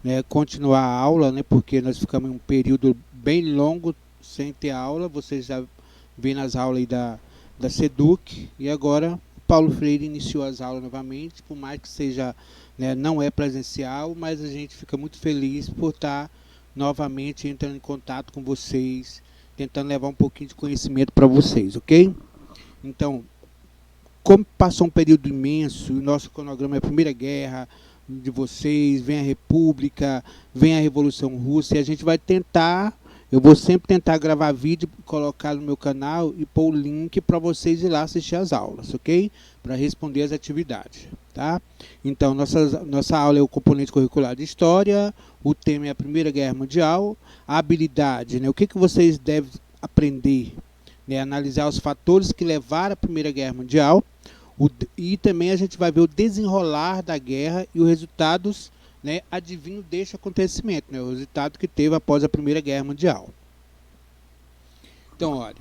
né, continuar a aula, né, porque nós ficamos em um período bem longo sem ter aula. Vocês já vêm nas aulas aí da SEDUC, e agora Paulo Freire iniciou as aulas novamente, por mais que seja, né, não é presencial, mas a gente fica muito feliz por estar novamente entrando em contato com vocês, tentando levar um pouquinho de conhecimento para vocês, ok? Então, como passou um período imenso, o nosso cronograma é a Primeira Guerra de vocês, vem a República, vem a Revolução Russa, e a gente vai tentar, eu vou sempre tentar gravar vídeo, colocar no meu canal e pôr o link para vocês ir lá assistir as aulas, ok? Para responder as atividades, tá? Então, nossa aula é o componente curricular de História, o tema é a Primeira Guerra Mundial, a habilidade, né? O que vocês devem aprender, né? Analisar os fatores que levaram à Primeira Guerra Mundial, e também a gente vai ver o desenrolar da guerra e os resultados, né, adivinho deste acontecimento, né, o resultado que teve após a Primeira Guerra Mundial. Então, olha,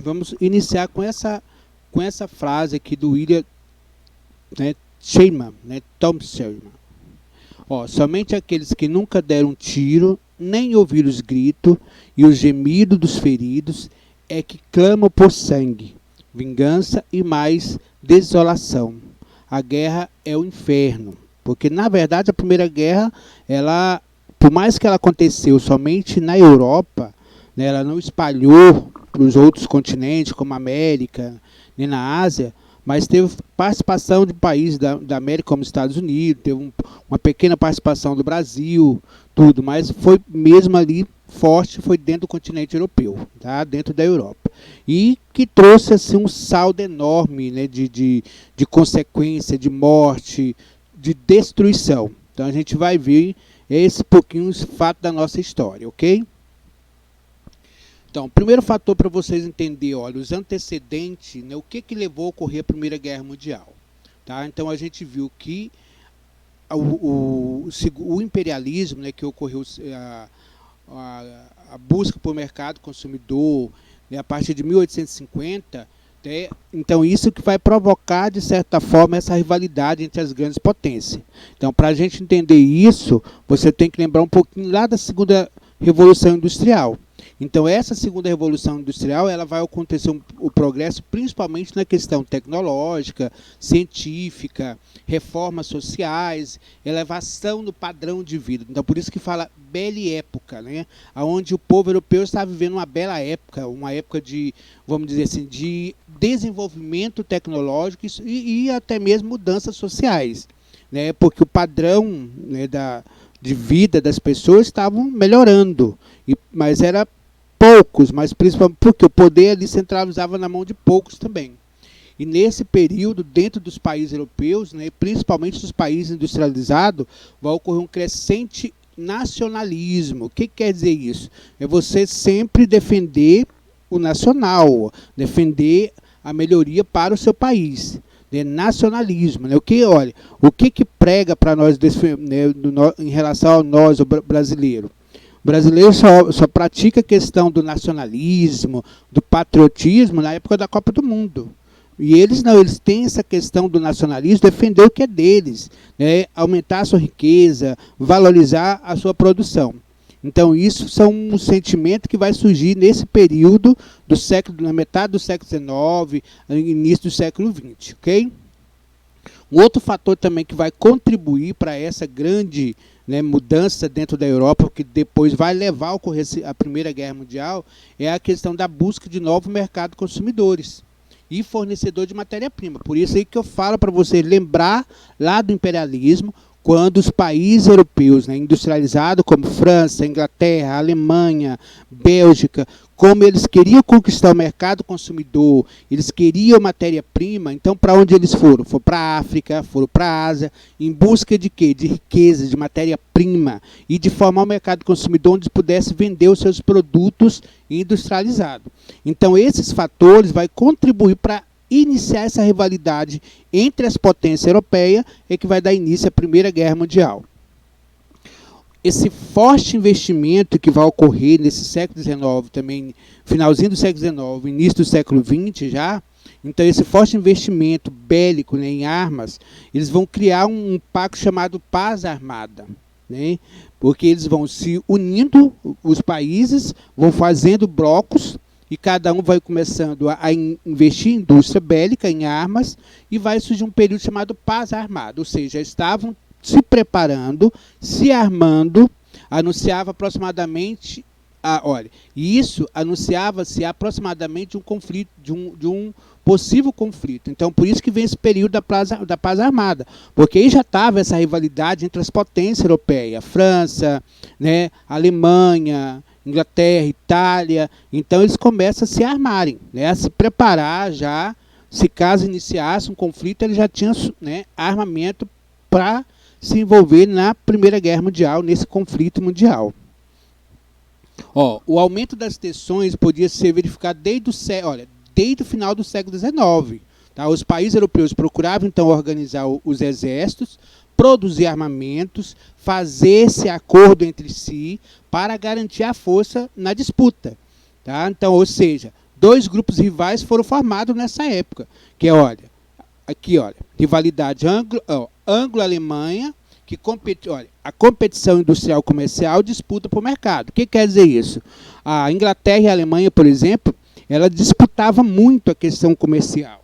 vamos iniciar com essa frase aqui do William, né, Sheyman, né, Tom Sheyman. Ó, somente aqueles que nunca deram um tiro, nem ouviram os gritos e os gemidos dos feridos, é que clamam por sangue, vingança e mais desolação. A guerra é o inferno, porque na verdade a Primeira Guerra, ela, por mais que ela aconteceu somente na Europa, né, ela não espalhou para os outros continentes, como a América, nem na Ásia, mas teve participação de países da América, como os Estados Unidos, teve uma pequena participação do Brasil, tudo, mas foi mesmo ali forte, foi dentro do continente europeu, tá? Dentro da Europa. E que trouxe assim, um saldo enorme, né, de consequência, de morte, de destruição. Então a gente vai ver esse pouquinho os fatos da nossa história, ok? Então, primeiro fator para vocês entenderem, olha, os antecedentes, né, o que levou a ocorrer a Primeira Guerra Mundial. Tá? Então a gente viu que o imperialismo, né, que ocorreu a busca por mercado consumidor, né, a partir de 1850, né, então isso que vai provocar, de certa forma, essa rivalidade entre as grandes potências. Então, para a gente entender isso, você tem que lembrar um pouquinho lá da segunda Revolução Industrial. Então, essa segunda Revolução Industrial, ela vai acontecer o progresso principalmente na questão tecnológica, científica, reformas sociais, elevação do padrão de vida. Então, por isso que fala belle época, né? Onde o povo europeu está vivendo uma bela época, uma época de, vamos dizer assim, de desenvolvimento tecnológico e até mesmo mudanças sociais, né? Porque o padrão, né, de vida das pessoas estavam melhorando, mas era poucos, mas principalmente porque o poder ali centralizava na mão de poucos também. E nesse período, dentro dos países europeus, né, principalmente dos países industrializados, vai ocorrer um crescente nacionalismo. O que quer dizer isso? É você sempre defender o nacional, defender a melhoria para o seu país. Nacionalismo, né? O que prega para nós, né, em relação a nós, o brasileiro? O brasileiro só pratica a questão do nacionalismo, do patriotismo na época da Copa do Mundo. E eles não, eles têm essa questão do nacionalismo, defender o que é deles, né? Aumentar a sua riqueza, valorizar a sua produção. Então, isso são um sentimento que vai surgir nesse período do século, na metade do século XIX, início do século XX, ok? Um outro fator também que vai contribuir para essa grande, né, mudança dentro da Europa, que depois vai levar a ocorrer a Primeira Guerra Mundial, é a questão da busca de novo mercado de consumidores e fornecedor de matéria-prima. Por isso aí que eu falo para você lembrar lá do imperialismo, quando os países europeus, né, industrializados, como França, Inglaterra, Alemanha, Bélgica, como eles queriam conquistar o mercado consumidor, eles queriam matéria-prima, então para onde eles foram? Foram para a África, foram para a Ásia, em busca de quê? De riqueza, de matéria-prima, e de formar um mercado consumidor onde pudesse vender os seus produtos industrializados. Então esses fatores vão contribuir para iniciar essa rivalidade entre as potências europeias, é que vai dar início à Primeira Guerra Mundial. Esse forte investimento que vai ocorrer nesse século XIX, também finalzinho do século XIX, início do século XX já, então esse forte investimento bélico, né, em armas, eles vão criar um pacto chamado Paz Armada. né? Porque eles vão se unindo, os países vão fazendo blocos e cada um vai começando a investir em indústria bélica, em armas, e vai surgir um período chamado paz armada, ou seja, estavam se preparando, se armando, anunciava aproximadamente, olha, isso anunciava-se aproximadamente um conflito, de um possível conflito. Então, por isso que vem esse período da paz armada, porque aí já estava essa rivalidade entre as potências europeias, França, né, Alemanha, Inglaterra, Itália. Então, eles começam a se armarem, né, a se preparar já, se caso iniciasse um conflito, ele já tinha, né, armamento para se envolver na Primeira Guerra Mundial, nesse conflito mundial. O aumento das tensões podia ser verificado desde o final do século XIX. Tá? Os países europeus procuravam, então, organizar os exércitos, produzir armamentos, fazer esse acordo entre si para garantir a força na disputa. Tá? Então, ou seja, dois grupos rivais foram formados nessa época, que é, rivalidade anglo-alemanha, que a competição industrial comercial disputa por mercado. O que quer dizer isso? A Inglaterra e a Alemanha, por exemplo, ela disputava muito a questão comercial.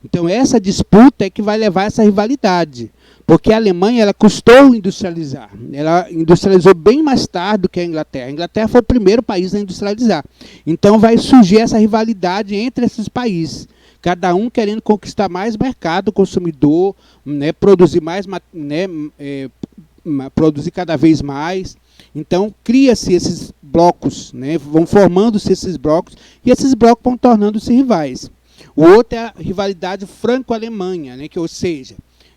Então, essa disputa é que vai levar a essa rivalidade. Porque a Alemanha ela custou industrializar. Ela industrializou bem mais tarde do que a Inglaterra. A Inglaterra foi o primeiro país a industrializar. Então, vai surgir essa rivalidade entre esses países. Cada um querendo conquistar mais mercado consumidor, né, produzir mais, né, produzir cada vez mais. Então, cria-se esses blocos, né, vão formando-se esses blocos, e esses blocos vão tornando-se rivais. O outro é a rivalidade franco-alemanha, né, ou seja,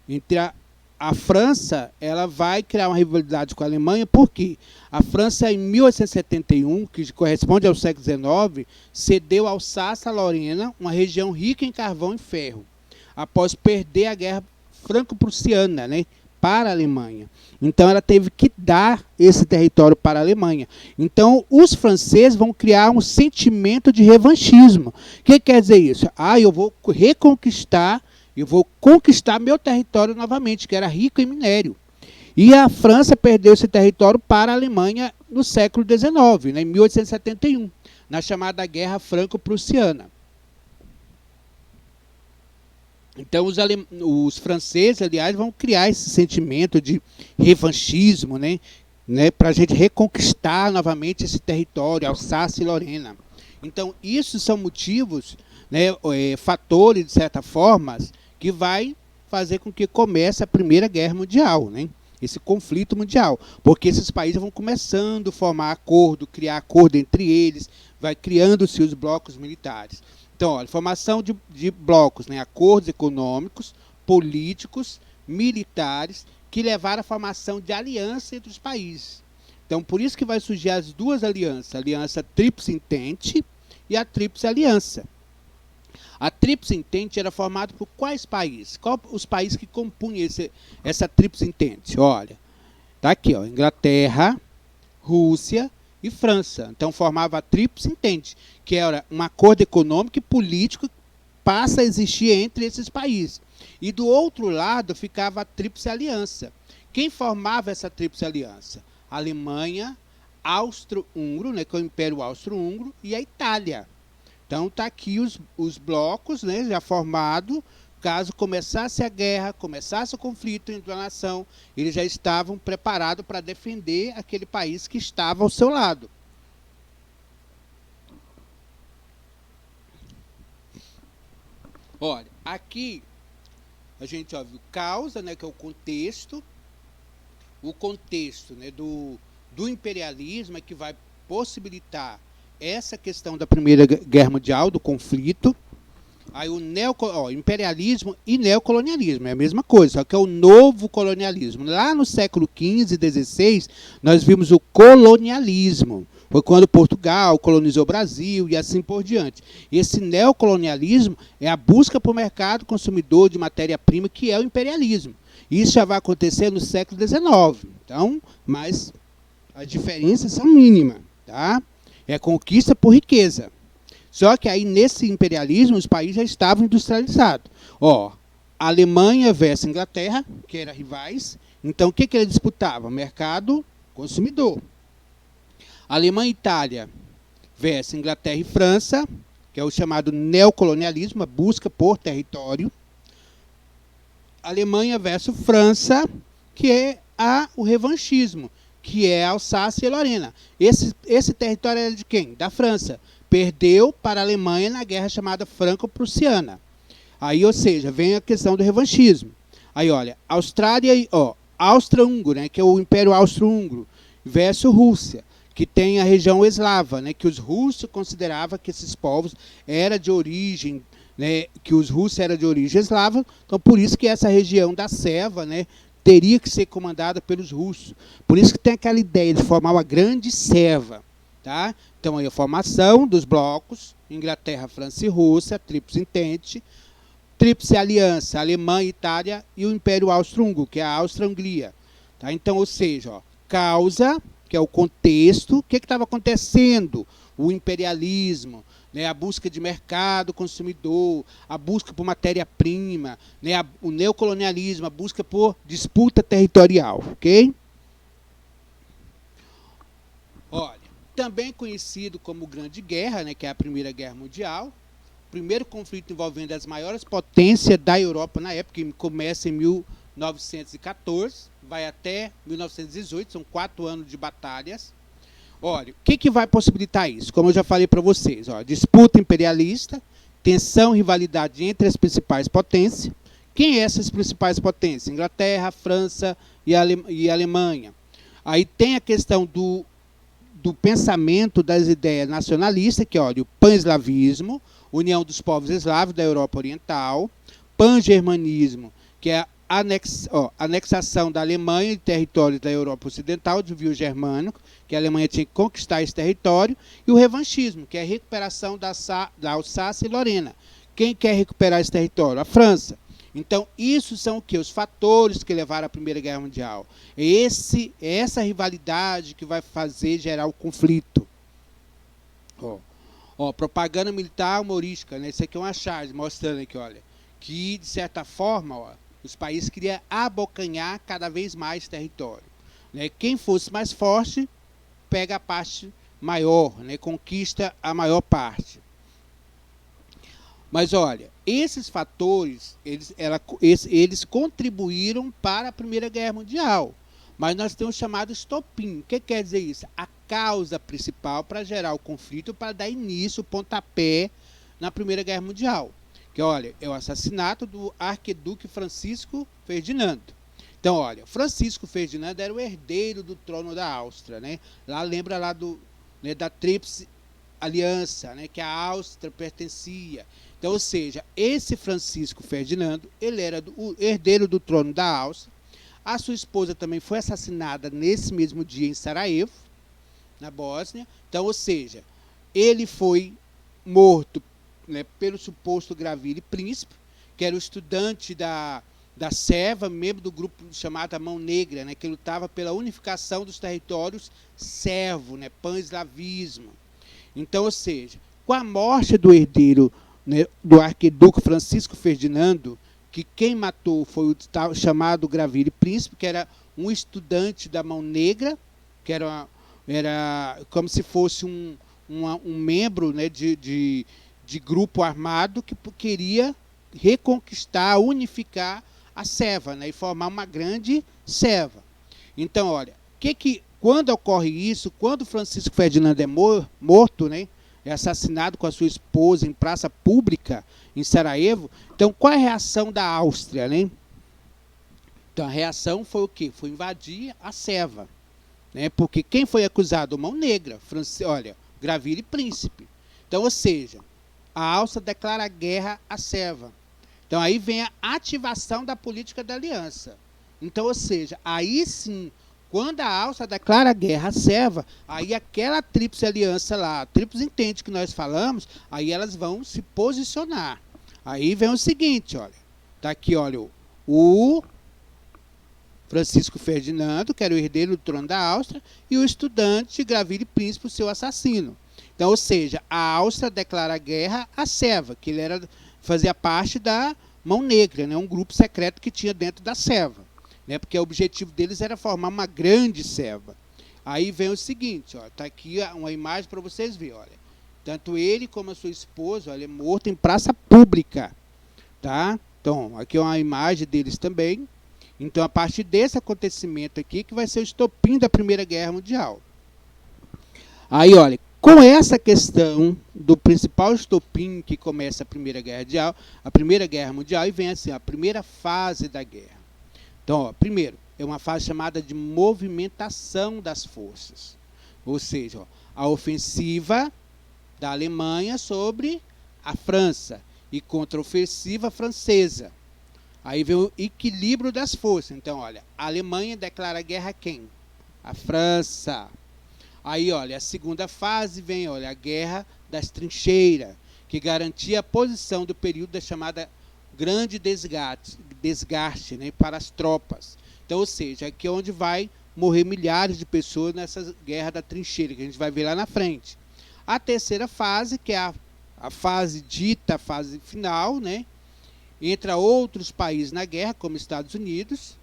entre a França ela vai criar uma rivalidade com a Alemanha, porque a França, em 1871, que corresponde ao século XIX, cedeu Alsácia-Lorena, uma região rica em carvão e ferro, após perder a guerra franco-prussiana, né, para a Alemanha. Então, ela teve que dar esse território para a Alemanha. Então, os franceses vão criar um sentimento de revanchismo. O que quer dizer isso? Eu vou reconquistar, eu vou conquistar meu território novamente, que era rico em minério. E a França perdeu esse território para a Alemanha no século XIX, né, em 1871, na chamada Guerra Franco-Prussiana. Então, os franceses, aliás, vão criar esse sentimento de revanchismo, né, para a gente reconquistar novamente esse território, Alsácia e Lorena. Então, isso são motivos, né, fatores, de certa forma, que vai fazer com que comece a Primeira Guerra Mundial, né, esse conflito mundial. Porque esses países vão começando a formar acordo, criar acordo entre eles, vai criando-se os blocos militares. Então, olha, formação de blocos, né, acordos econômicos, políticos, militares, que levaram à formação de aliança entre os países. Então, por isso que vai surgir as duas alianças, a Aliança Tríplice Entente e a Tríplice Aliança. A Tríplice Entente era formada por quais países? Quais os países que compunham essa Tríplice Entente? Olha, está aqui, Inglaterra, Rússia e França. Então, formava a Tríplice Entente, que era um acordo econômico e político que passa a existir entre esses países. E do outro lado ficava a Tríplice Aliança. Quem formava essa Tríplice Aliança? A Alemanha, Austro-Húngaro, né, que é o Império Austro-Húngaro, e a Itália. Então, está aqui os blocos, né, já formados. Caso começasse a guerra, começasse o conflito entre a nação, eles já estavam preparados para defender aquele país que estava ao seu lado. Olha, aqui a gente viu causa, né, que é o contexto, né, do imperialismo é que vai possibilitar essa questão da Primeira Guerra Mundial, do conflito. Aí o imperialismo e neocolonialismo é a mesma coisa, só que é o novo colonialismo. Lá no século XV e XVI, nós vimos o colonialismo. Foi quando Portugal colonizou o Brasil e assim por diante. Esse neocolonialismo é a busca por mercado consumidor de matéria-prima, que é o imperialismo. Isso já vai acontecer no século XIX. Então, mas as diferenças são mínimas, tá? É conquista por riqueza. Só que aí, nesse imperialismo, os países já estavam industrializados. A Alemanha versus a Inglaterra, que eram rivais, Então, o que ele disputava? Mercado consumidor. Alemanha e Itália versus Inglaterra e França, que é o chamado neocolonialismo, a busca por território. Alemanha versus França, que é o revanchismo, que é Alsácia e Lorena. Esse território era de quem? Da França. Perdeu para a Alemanha na guerra chamada Franco-Prussiana. Aí, ou seja, vem a questão do revanchismo. Aí, olha, Áustria-Húngaro, né, que é o Império Austro-Húngaro, versus Rússia, que tem a região eslava, né, que os russos consideravam que esses povos eram de origem, né, que os russos eram de origem eslava, então por isso que essa região da Seva, né, teria que ser comandada pelos russos. Por isso que tem aquela ideia de formar uma grande Seva. Tá? Então, aí a formação dos blocos, Inglaterra, França e Rússia, Tríplice Entente, Tríplice Aliança, Alemanha, Itália e o Império Austro-Húngaro, que é a Áustria-Hungria. Tá? Então, ou seja, ó, causa, que é o contexto, o que estava acontecendo? O imperialismo, né, a busca de mercado consumidor, a busca por matéria-prima, né, o neocolonialismo, a busca por disputa territorial. Ok? Olha, também conhecido como Grande Guerra, né, que é a Primeira Guerra Mundial, primeiro conflito envolvendo as maiores potências da Europa na época, que começa em 1914, vai até 1918, são 4 anos de batalhas. Olha, o que vai possibilitar isso? Como eu já falei para vocês, ó, disputa imperialista, tensão e rivalidade entre as principais potências. Quem é essas principais potências? Inglaterra, França e Alemanha. Aí tem a questão do pensamento das ideias nacionalistas, que olha, o pan-eslavismo, União dos Povos Eslavos da Europa Oriental, pan-germanismo, que é a anexação da Alemanha de territórios da Europa Ocidental, do Vio Germânico, que a Alemanha tinha que conquistar esse território, e o revanchismo, que é a recuperação da Alsácia e Lorena. Quem quer recuperar esse território? A França. Então, isso são o quê? Os fatores que levaram à Primeira Guerra Mundial. É essa rivalidade que vai fazer gerar o conflito. Propaganda militar humorística, né? Isso aqui é uma charge mostrando aqui, olha, que, de certa forma, os países queriam abocanhar cada vez mais território. Né? Quem fosse mais forte, pega a parte maior, né? Conquista a maior parte. Mas, olha, esses fatores, eles contribuíram para a Primeira Guerra Mundial. Mas nós temos o chamado estopim. O que quer dizer isso? A causa principal para gerar o conflito, para dar início, o pontapé na Primeira Guerra Mundial. Que, olha, é o assassinato do arquiduque Francisco Ferdinando. Então, olha, Francisco Ferdinando era o herdeiro do trono da Áustria. Né? Lá lembra lá da Tríplice Aliança, né, que a Áustria pertencia. Então, ou seja, esse Francisco Ferdinando, ele era o herdeiro do trono da Áustria. A sua esposa também foi assassinada nesse mesmo dia em Sarajevo, na Bósnia. Então, ou seja, ele foi morto, né, pelo suposto Gavrilo Príncipe, que era o estudante da Seva, membro do grupo chamado Mão Negra, né, que lutava pela unificação dos territórios servo, né, pan-eslavismo. Então, ou seja, com a morte do herdeiro, né, do arquiduque Francisco Ferdinando, que quem matou foi o chamado Gavrilo Príncipe, que era um estudante da Mão Negra, que era como se fosse um membro, né, de grupo armado que queria reconquistar, unificar a Seva, né, e formar uma grande Seva. Então, olha, quando ocorre isso, quando Francisco Ferdinando é morto, né, é assassinado com a sua esposa em praça pública em Sarajevo, então qual é a reação da Áustria? Né? Então a reação foi o quê? Foi invadir a Seva. Né? Porque quem foi acusado? Mão Negra, Gavrilo Príncipe. Então, ou seja, a Áustria declara guerra à Seva. Então aí vem a ativação da política da aliança. Então, ou seja, aí sim, quando a Áustria declara guerra à Seva, aí aquela tríplice aliança lá, a tríplice entente que nós falamos, aí elas vão se posicionar. Aí vem o seguinte, olha, tá aqui, olha, o Francisco Ferdinando, que era o herdeiro do trono da Áustria, e o estudante Gavrilo Príncipe, o seu assassino. Então, ou seja, a Áustria declara guerra à Seva, que ele fazia parte da Mão Negra, né, um grupo secreto que tinha dentro da Seva. né, porque o objetivo deles era formar uma grande selva. Aí vem o seguinte, está aqui uma imagem para vocês verem, olha. Tanto ele como a sua esposa, olha, é morto em praça pública, tá? Então, aqui é uma imagem deles também. Então, a partir desse acontecimento aqui, que vai ser o estopim da Primeira Guerra Mundial. Aí, olha, com essa questão do principal estopim que começa a Primeira Guerra Mundial, e vem assim, a primeira fase da guerra. Então, ó, primeiro, é uma fase chamada de movimentação das forças. Ou seja, ó, a ofensiva da Alemanha sobre a França e contraofensiva francesa. Aí vem o equilíbrio das forças. Então, olha, a Alemanha declara guerra a quem? A França. Aí, olha, a segunda fase vem, olha, a guerra das trincheiras, que garantia a posição do período da chamada grande desgaste, né, para as tropas. Então, ou seja, aqui é onde vai morrer milhares de pessoas nessa guerra da trincheira, que a gente vai ver lá na frente. A terceira fase, que é a fase dita, a fase final, né? Entra outros países na guerra, como Estados Unidos.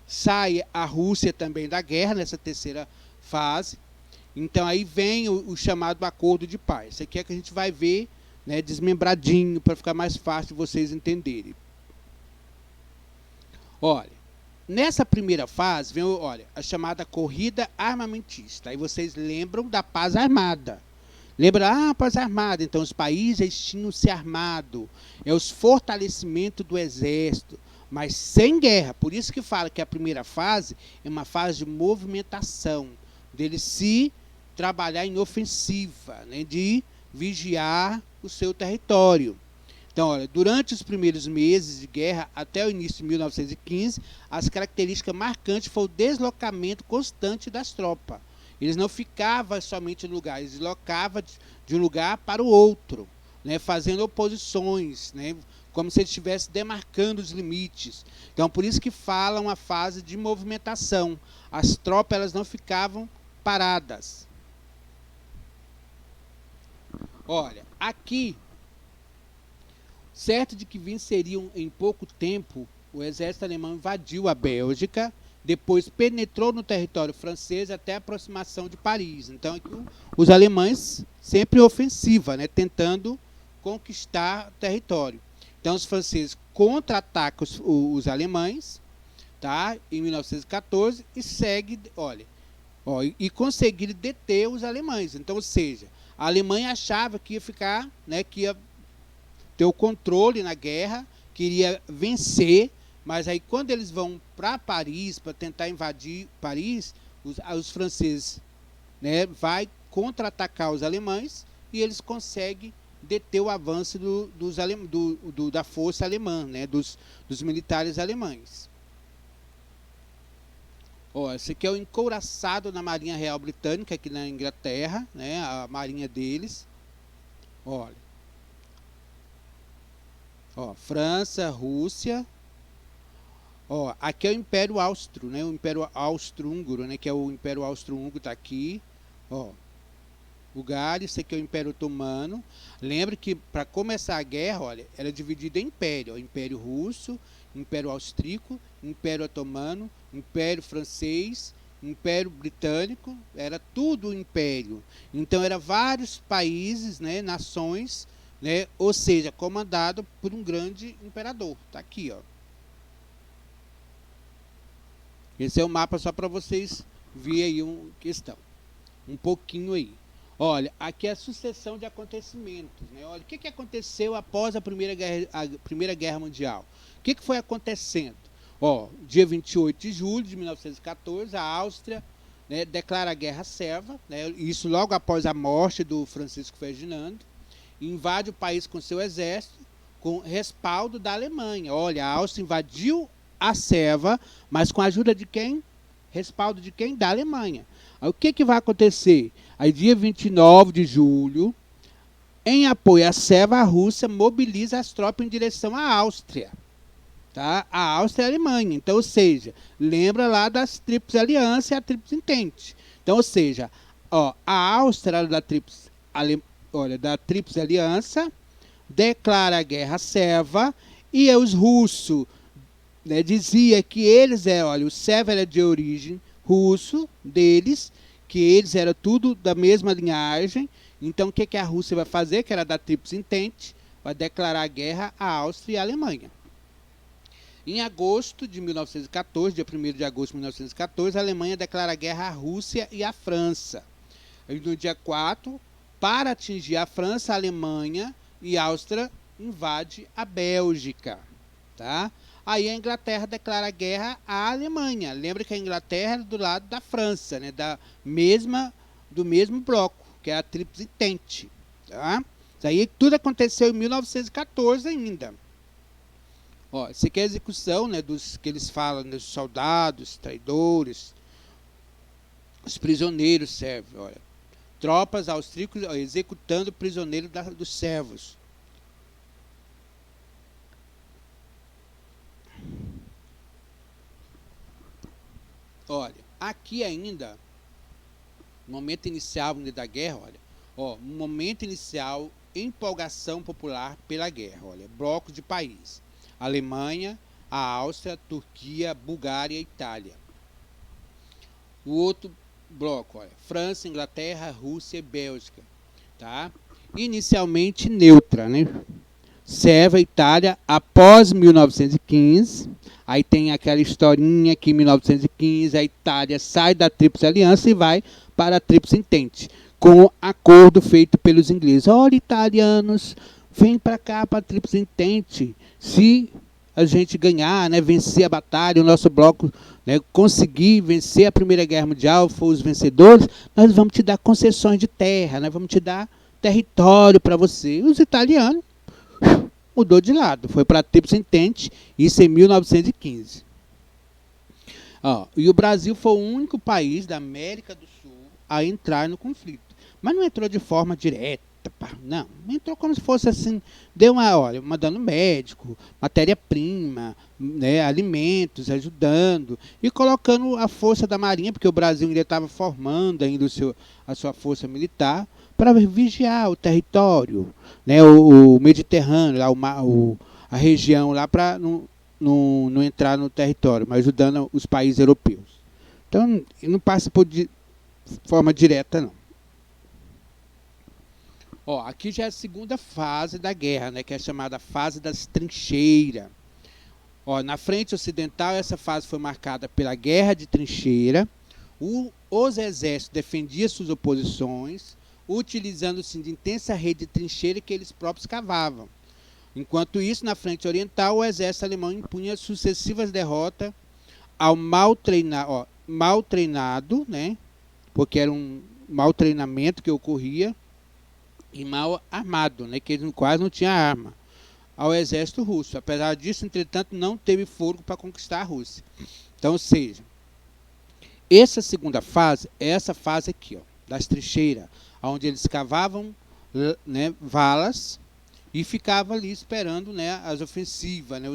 Sai a Rússia também da guerra, nessa terceira fase. Então, aí vem o chamado acordo de paz. Isso aqui é que a gente vai ver, né, desmembradinho, para ficar mais fácil de vocês entenderem. Olha, nessa primeira fase, vem, olha, a chamada corrida armamentista. Aí vocês lembram da paz armada. Lembra, paz armada, então os países tinham se armado, é os fortalecimentos do exército, mas sem guerra. Por isso que fala que a primeira fase é uma fase de movimentação, dele se trabalhar em ofensiva, né, de vigiar o seu território. Então, olha, durante os primeiros meses de guerra, até o início de 1915, as características marcantes foram o deslocamento constante das tropas. Eles não ficavam somente no lugar, eles deslocavam de um lugar para o outro, né, fazendo oposições, né, como se eles estivessem demarcando os limites. Então, por isso que fala uma fase de movimentação. As tropas elas não ficavam paradas. Olha, aqui, certo de que venceriam em pouco tempo, o exército alemão invadiu a Bélgica, depois penetrou no território francês até a aproximação de Paris. Então, aqui, os alemães sempre ofensiva, né, tentando conquistar território. Então, os franceses contra-atacam os alemães, tá, em 1914 e segue, olha, e conseguiram deter os alemães. Então, ou seja, a Alemanha achava que ia ficar, né, que ia ter o controle na guerra, queria vencer. Mas aí, quando eles vão para Paris, para tentar invadir Paris, os franceses, né, vai contra-atacar os alemães e eles conseguem deter o avanço da força alemã, né, dos militares alemães. Esse aqui é o encouraçado na Marinha Real Britânica, aqui na Inglaterra, né, a marinha deles. Olha. França, Rússia. Aqui é o Império Austro, né? O Império Austro-Húngaro, né? Que é o Império Austro-Húngaro, está aqui. Lugar, isso aqui é o Império Otomano. Lembre que para começar a guerra, olha, era dividido em império, Império Russo, Império Austríaco, Império Otomano, Império Francês, Império Britânico, era tudo império. Então eram vários países, né, nações, né, ou seja, comandado por um grande imperador. Está aqui, ó. Esse é o mapa só para vocês verem aí uma questão. Um pouquinho aí. Olha, aqui é a sucessão de acontecimentos, né? Olha, o que aconteceu após a Primeira Guerra Mundial? O que foi acontecendo? Dia 28 de julho de 1914, a Áustria, né, declara a Guerra Serva, né, isso logo após a morte do Francisco Ferdinando, invade o país com seu exército, com respaldo da Alemanha. Olha, a Áustria invadiu a Serva, mas com a ajuda de quem? Respaldo de quem? Da Alemanha. Aí, o que vai acontecer? Aí, dia 29 de julho, em apoio à Serva, a Rússia mobiliza as tropas em direção à Áustria. Tá? A Áustria e a Alemanha. Então, ou seja, lembra lá das Tríplice Aliança e a Tríplice Entente. Então, ou seja, a Áustria da Tríplice Aliança declara a Guerra Serva e os russos né, dizia que eles olha, o servo era de origem russo deles, que eles eram tudo da mesma linhagem. Então, o que a Rússia vai fazer, que era da Tríplice Entente, vai declarar guerra à Áustria e à Alemanha. Em agosto de 1914, dia 1º de agosto de 1914, a Alemanha declara guerra à Rússia e à França. E no dia 4, para atingir a França, a Alemanha e a Áustria invade a Bélgica. Tá? Aí a Inglaterra declara guerra à Alemanha. Lembra que a Inglaterra era do lado da França, né? Do mesmo bloco, que é a Tríplice Entente. Tá? Isso aí tudo aconteceu em 1914 ainda. Ó, isso aqui é a execução, né, dos que eles falam, dos soldados, traidores, os prisioneiros servos. Olha, tropas austríacas executando prisioneiros dos servos. Olha, aqui ainda, no momento inicial da guerra, olha, ó, no momento inicial, empolgação popular pela guerra, olha, blocos de países: Alemanha, a Áustria, Turquia, Bulgária e Itália. O outro bloco, olha, França, Inglaterra, Rússia e Bélgica, tá? Inicialmente neutra, né? Serve a Itália após 1915. Aí tem aquela historinha que em 1915 a Itália sai da Tríplice Aliança e vai para a Tríplice Entente, com acordo feito pelos ingleses. Olha, italianos, vem para cá para a Tríplice Entente. Se a gente ganhar, né, vencer a batalha, o nosso bloco, né, conseguir vencer a Primeira Guerra Mundial, for os vencedores, nós vamos te dar concessões de terra, nós vamos te dar território para você. Os italianos mudou de lado, foi para a Tríplice Entente, isso em 1915. Ó, e o Brasil foi o único país da América do Sul a entrar no conflito. Mas não entrou de forma direta, não. Entrou como se fosse assim, deu mandando médico, matéria-prima, né, alimentos, ajudando, e colocando a força da Marinha, porque o Brasil ainda estava formando ainda a sua força militar, para vigiar o território, né, o Mediterrâneo, lá, a região lá, para não entrar no território, mas ajudando os países europeus. Então, não passa por forma direta, não. Ó, aqui já é a segunda fase da guerra, né, que é a chamada fase das trincheiras. Ó, na frente ocidental, essa fase foi marcada pela guerra de trincheira. Os exércitos defendiam suas oposições, utilizando-se de intensa rede de trincheira que eles próprios cavavam. Enquanto isso, na frente oriental, o exército alemão impunha sucessivas derrotas ao mal treinado, né, porque era um mau treinamento que ocorria, e mal armado, né, que ele quase não tinha arma, ao exército russo. Apesar disso, entretanto, não teve fôlego para conquistar a Rússia. Então, ou seja, essa segunda fase é essa fase aqui, ó, das trincheiras, onde eles cavavam, né, valas e ficavam ali esperando, né, as ofensivas, né,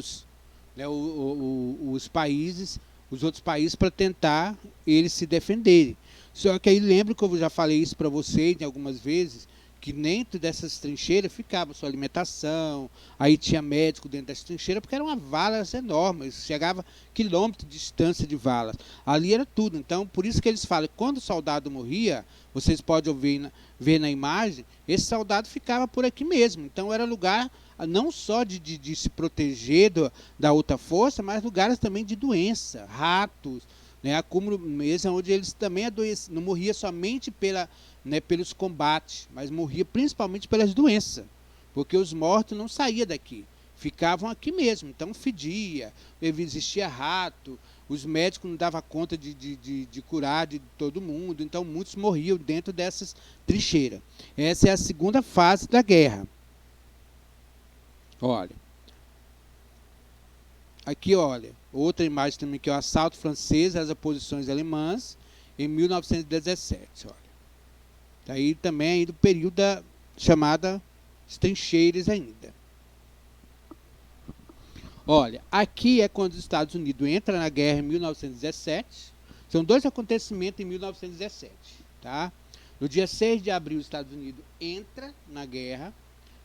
os países, os outros países, para tentar eles se defenderem. Só que aí lembro que eu já falei isso para vocês algumas vezes, que dentro dessas trincheiras ficava sua alimentação, aí tinha médico dentro das trincheiras, porque eram valas enormes, chegava quilômetros de distância de valas. Ali era tudo. Então, por isso que eles falam que quando o soldado morria, vocês podem ver na imagem, esse soldado ficava por aqui mesmo. Então, era lugar não só de se proteger da outra força, mas lugares também de doença, ratos, né, acúmulo mesmo, onde eles também adoeciam, não morria somente pelos combates, mas morria principalmente pelas doenças, porque os mortos não saíam daqui, ficavam aqui mesmo, então fedia, existia rato, os médicos não davam conta de curar de todo mundo, então muitos morriam dentro dessas trincheiras. Essa é a segunda fase da guerra. Olha, aqui olha, outra imagem também, que é o assalto francês às posições alemãs em 1917, olha. Aí também aí do período da chamada trincheiras ainda. Olha, aqui é quando os Estados Unidos entram na guerra em 1917. São dois acontecimentos em 1917. Tá? No dia 6 de abril, os Estados Unidos entra na guerra,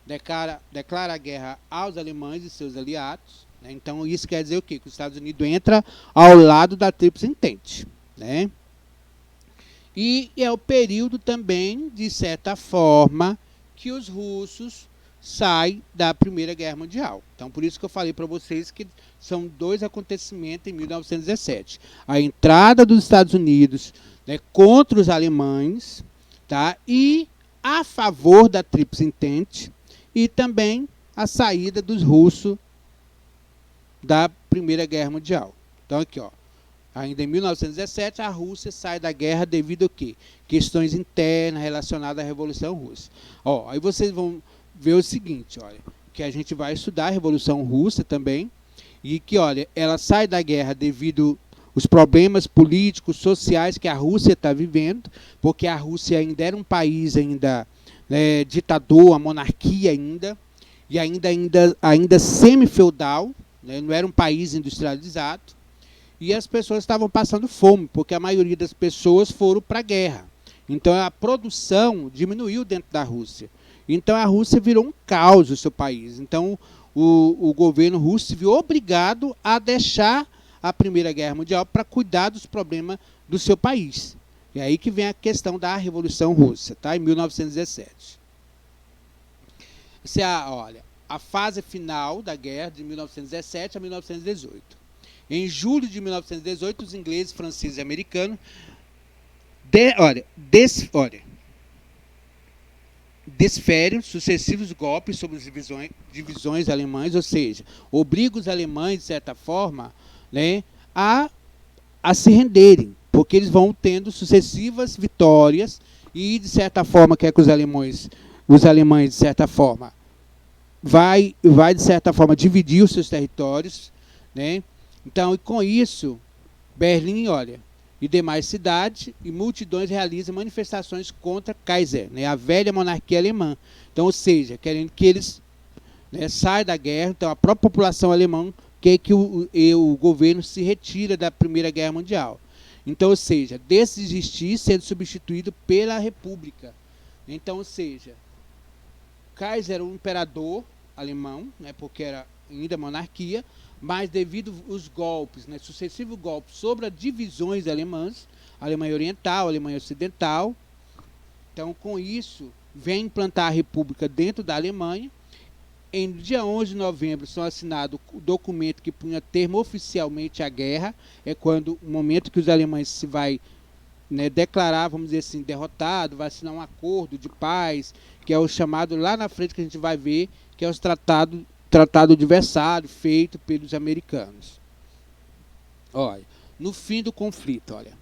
declara a guerra aos alemães e seus aliados. né? Então, isso quer dizer o quê? Que os Estados Unidos entra ao lado da Tríplice Entente, né? E é o período também, de certa forma, que os russos saem da Primeira Guerra Mundial. Então, por isso que eu falei para vocês que são dois acontecimentos em 1917. A entrada dos Estados Unidos, né, contra os alemães, tá? E a favor da Tríplice Entente, e também a saída dos russos da Primeira Guerra Mundial. Então, aqui, ó. Ainda em 1917, a Rússia sai da guerra devido a quê? Questões internas relacionadas à Revolução Russa. Ó, aí vocês vão ver o seguinte, olha, que a gente vai estudar a Revolução Russa também, e que, olha, ela sai da guerra devido aos problemas políticos, sociais que a Rússia está vivendo, porque a Rússia ainda era um país ainda, né, ditador, a monarquia ainda, e ainda semi-feudal, né, não era um país industrializado. E as pessoas estavam passando fome, porque a maioria das pessoas foram para a guerra. Então a produção diminuiu dentro da Rússia. Então a Rússia virou um caos, o seu país. Então o governo russo se viu obrigado a deixar a Primeira Guerra Mundial para cuidar dos problemas do seu país. E é aí que vem a questão da Revolução Russa, tá? Em 1917. Essa é a fase final da guerra, de 1917 a 1918. Em julho de 1918, os ingleses, franceses e americanos desferem sucessivos golpes sobre as divisões alemãs, ou seja, obrigam os alemães, de certa forma, né, a se renderem, porque eles vão tendo sucessivas vitórias e, de certa forma, quer que os alemães, de certa forma, vai de certa forma, dividir os seus territórios, né? Então, e com isso, Berlim, olha, e demais cidades e multidões realizam manifestações contra Kaiser, né, a velha monarquia alemã. Então, ou seja, querendo que eles, né, saiam da guerra. Então, a própria população alemã quer que o governo se retire da Primeira Guerra Mundial. Então, ou seja, desistir sendo substituído pela República. Então, ou seja, Kaiser era um imperador alemão, né, porque era ainda monarquia, mas devido aos golpes, né, sucessivos golpes sobre as divisões alemãs, Alemanha Oriental, Alemanha Ocidental, então com isso vem implantar a República dentro da Alemanha. Em dia 11 de novembro são assinados o documento que punha termo oficialmente à guerra, é quando o momento que os alemães se vai, né, declarar, vamos dizer assim, derrotado, vai assinar um acordo de paz, que é o chamado lá na frente que a gente vai ver, que é os Tratado de Versalhes, feito pelos americanos. Olha, no fim do conflito, olha,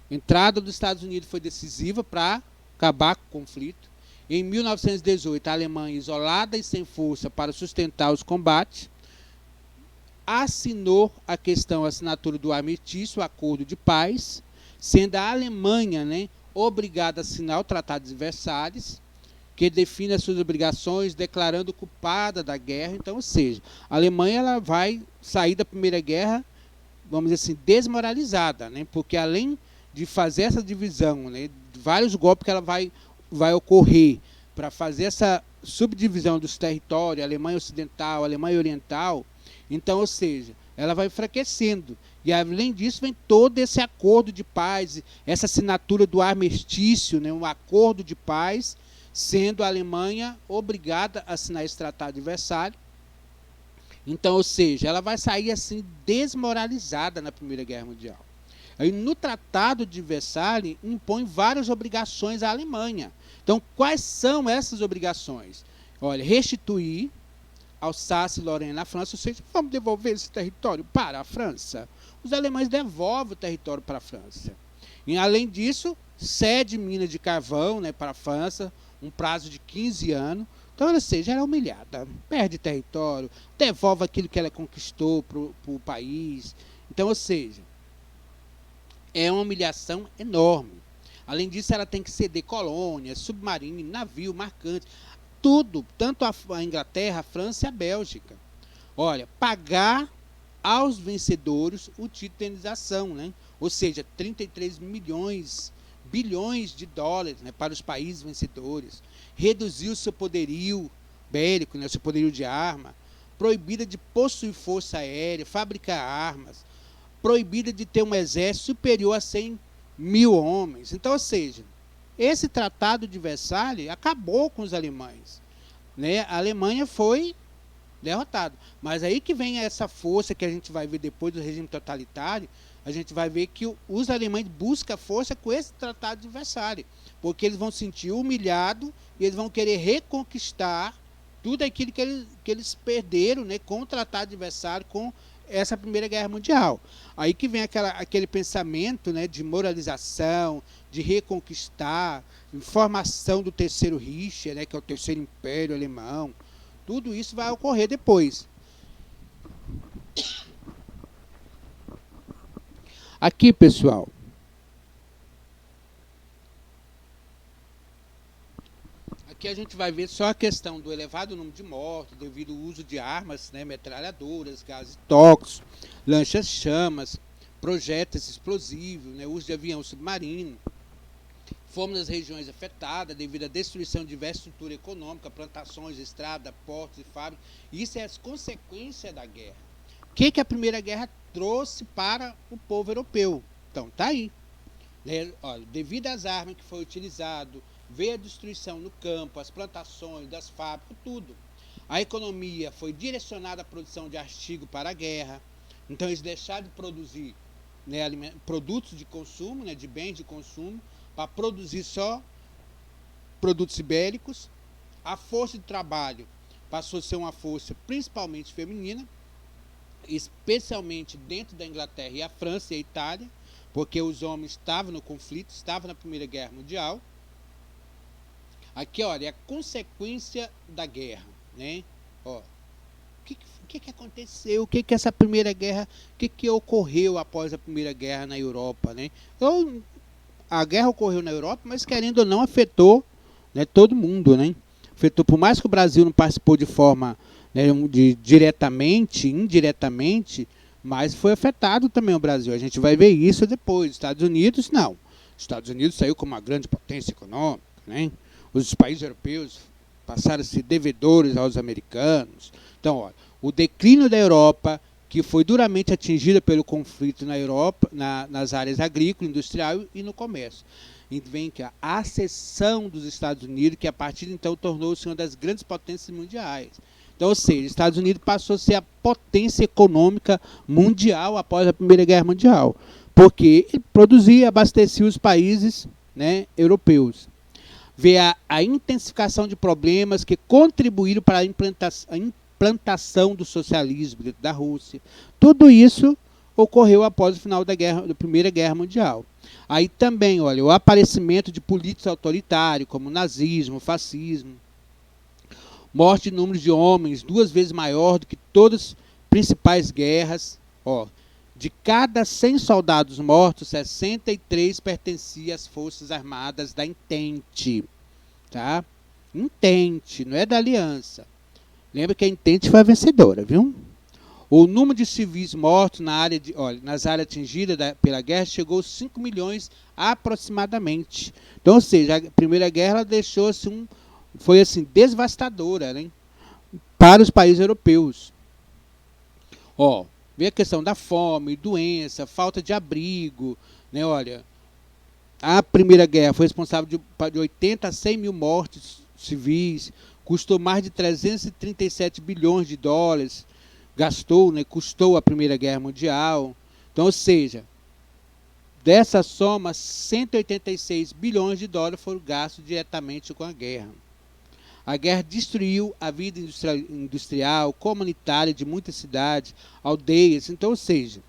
a entrada dos Estados Unidos foi decisiva para acabar com o conflito. Em 1918, a Alemanha, isolada e sem força para sustentar os combates, assinou a assinatura do armistício, o acordo de paz, sendo a Alemanha, né, obrigada a assinar o Tratado de Versalhes, que define as suas obrigações, declarando culpada da guerra. Então, ou seja, a Alemanha ela vai sair da Primeira Guerra, vamos dizer assim, desmoralizada, né? Porque além de fazer essa divisão, né, vários golpes que ela vai ocorrer para fazer essa subdivisão dos territórios, Alemanha Ocidental, Alemanha Oriental, então, ou seja, ela vai enfraquecendo. E além disso vem todo esse acordo de paz, essa assinatura do armistício, né, um acordo de paz, sendo a Alemanha obrigada a assinar esse Tratado de Versalhes. Então, ou seja, ela vai sair assim desmoralizada na Primeira Guerra Mundial. Aí, no Tratado de Versalhes impõe várias obrigações à Alemanha. Então, quais são essas obrigações? Olha, restituir Alsácia e Lorena na França, ou seja, vamos devolver esse território para a França. Os alemães devolvem o território para a França. E, além disso, cede minas de carvão, né, para a França, um prazo de 15 anos. Então, ou seja, ela é humilhada, perde território, devolve aquilo que ela conquistou para o país. Então, ou seja, é uma humilhação enorme. Além disso, ela tem que ceder colônias, submarinos, navio, marcantes, tudo, tanto a Inglaterra, a França e a Bélgica. Olha, pagar aos vencedores o título de indenização, né? Ou seja, 33 bilhões de dólares, né, para os países vencedores, reduzir o seu poderio bélico, né, o seu poderio de arma, proibida de possuir força aérea, fabricar armas, proibida de ter um exército superior a 100.000 homens. Então, ou seja, esse Tratado de Versalhes acabou com os alemães, né? A Alemanha foi derrotada. Mas aí que vem essa força que a gente vai ver depois do regime totalitário, a gente vai ver que os alemães buscam força com esse Tratado de Versalhes, porque eles vão se sentir humilhados e eles vão querer reconquistar tudo aquilo que eles perderam, né, com o Tratado de Versalhes, com essa Primeira Guerra Mundial. Aí que vem aquele pensamento, né, de moralização, de reconquistar, formação do Terceiro Reich, né, que é o Terceiro Império Alemão. Tudo isso vai ocorrer depois. Aqui, pessoal, aqui a gente vai ver só a questão do elevado número de mortos devido ao uso de armas, né, metralhadoras, gases tóxicos, lanchas-chamas, projéteis explosivos, né, uso de avião submarino. Fomos nas regiões afetadas devido à destruição de diversas estruturas econômicas, plantações, estradas, portos e fábricas. Isso é as consequências da guerra. O que a Primeira Guerra trouxe para o povo europeu? Então, está aí. Olha, devido às armas que foi utilizado, veio a destruição no campo, as plantações, das fábricas, tudo. A economia foi direcionada à produção de artigos para a guerra. Então, eles deixaram de produzir, né, produtos de consumo, né, de bens de consumo, para produzir só produtos ibéricos. A força de trabalho passou a ser uma força principalmente feminina, especialmente dentro da Inglaterra e a França e a Itália, porque os homens estavam no conflito, estavam na Primeira Guerra Mundial. Aqui, olha, é a consequência da guerra, né? Ó, o que aconteceu? O que essa Primeira Guerra, o que ocorreu após a Primeira Guerra na Europa, né? A guerra ocorreu na Europa, mas querendo ou não afetou, né, todo mundo, né? Afetou, por mais que o Brasil não participou de forma, né, diretamente, indiretamente, mas foi afetado também o Brasil. A gente vai ver isso depois. Estados Unidos, não. Os Estados Unidos saiu como uma grande potência econômica, né? Os países europeus passaram a ser devedores aos americanos. Então, olha, o declínio da Europa, que foi duramente atingida pelo conflito na Europa, nas áreas agrícola, industrial e no comércio. E vem que a ascensão dos Estados Unidos, que a partir de então tornou-se uma das grandes potências mundiais. Então, ou seja, os Estados Unidos passou a ser a potência econômica mundial após a Primeira Guerra Mundial, porque ele produzia e abastecia os países, né, europeus. Vê a intensificação de problemas que contribuíram para a implantação do socialismo dentro da Rússia. Tudo isso ocorreu após o final da Primeira Guerra Mundial. Aí também, olha, o aparecimento de políticos autoritários, como o nazismo, o fascismo, morte de número de homens 2 vezes maior do que todas as principais guerras. Ó, de cada 100 soldados mortos, 63 pertenciam às Forças Armadas da Entente. Tá? Entente, não é da Aliança. Lembra que a Entente foi a vencedora, viu? O número de civis mortos nas áreas atingidas pela guerra chegou a 5 milhões aproximadamente. Então, ou seja, a Primeira Guerra foi assim, devastadora, né, para os países europeus. Ó, vê a questão da fome, doença, falta de abrigo, né? Olha, a Primeira Guerra foi responsável de 80 a 100 mil mortes civis, custou mais de 337 bilhões de dólares, custou a Primeira Guerra Mundial. Então, ou seja, dessa soma, 186 bilhões de dólares foram gastos diretamente com a guerra. A guerra destruiu a vida industrial, comunitária de muitas cidades, aldeias. Então, ou seja,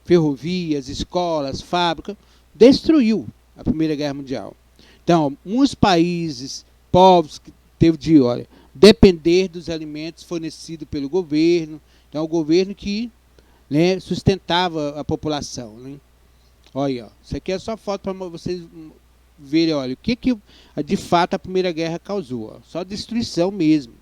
ferrovias, escolas, fábricas, destruiu a Primeira Guerra Mundial. Então, muitos países povos que teve de, olha, depender dos alimentos fornecidos pelo governo. Então, é o governo que, né, sustentava a população, né? Olha, ó, isso aqui é só foto para vocês verem, olha, o que de fato a Primeira Guerra causou. Ó, só destruição mesmo.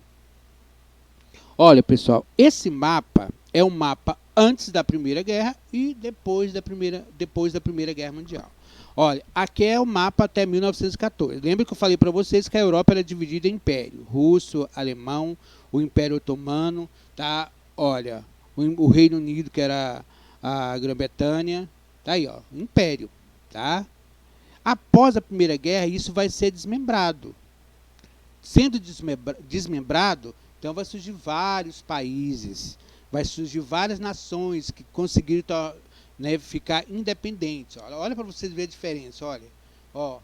Olha, pessoal, esse mapa é um mapa antes da Primeira Guerra e depois da Primeira Guerra Mundial. Olha, aqui é o mapa até 1914. Lembra que eu falei para vocês que a Europa era dividida em império. Russo, alemão, o Império Otomano. tá? Olha, o Reino Unido, que era a Grã-Bretanha, tá aí, ó, império, tá? Após a Primeira Guerra, isso vai ser desmembrado. Sendo desmembrado, então vai surgir vários países, vai surgir várias nações que conseguiram, né, ficar independentes. Olha para vocês verem a diferença, olha. Ó,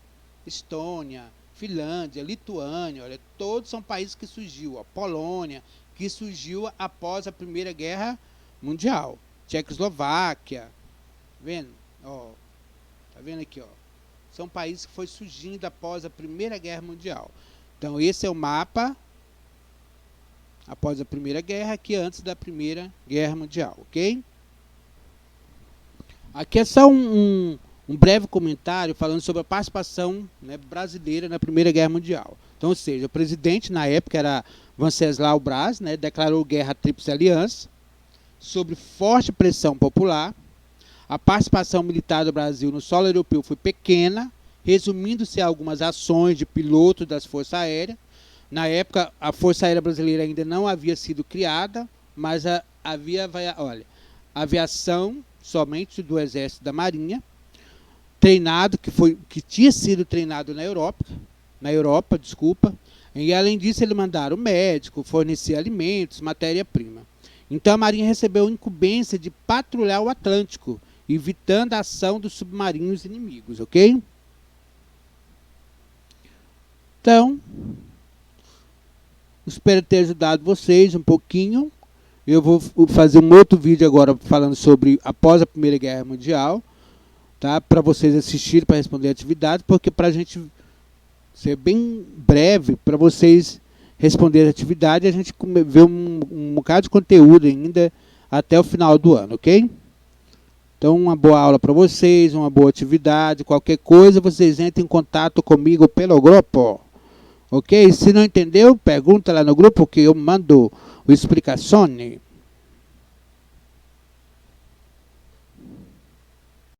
Estônia, Finlândia, Lituânia, olha, todos são países que surgiu. Ó, Polônia, que surgiu após a Primeira Guerra Mundial. Tchecoslováquia, tá vendo? Ó, tá vendo aqui, ó? São países que foi surgindo após a Primeira Guerra Mundial. Então esse é o mapa após a Primeira Guerra, aqui antes da Primeira Guerra Mundial, ok? Aqui é só um breve comentário falando sobre a participação, né, brasileira na Primeira Guerra Mundial. Então, ou seja, o presidente na época era Venceslau Braz, né, declarou guerra à Tríplice Aliança, sob forte pressão popular. A participação militar do Brasil no solo europeu foi pequena, resumindo-se a algumas ações de pilotos das Forças Aéreas. Na época, a Força Aérea Brasileira ainda não havia sido criada, mas havia, olha, aviação somente do Exército da Marinha, treinado, que tinha sido treinado na Europa, desculpa, e além disso ele mandaram médico, fornecer alimentos, matéria-prima. Então a Marinha recebeu a incumbência de patrulhar o Atlântico, evitando a ação dos submarinos inimigos, ok? Então, espero ter ajudado vocês um pouquinho. Eu vou fazer um outro vídeo agora falando sobre após a Primeira Guerra Mundial, tá? Para vocês assistirem, para responder a atividade, porque para a gente ser bem breve, para vocês responderem a atividade, a gente vê um bocado de conteúdo ainda até o final do ano, ok? Então, uma boa aula para vocês, uma boa atividade. Qualquer coisa, vocês entrem em contato comigo pelo grupo. Ok? Se não entendeu, pergunta lá no grupo que eu mando o explicações.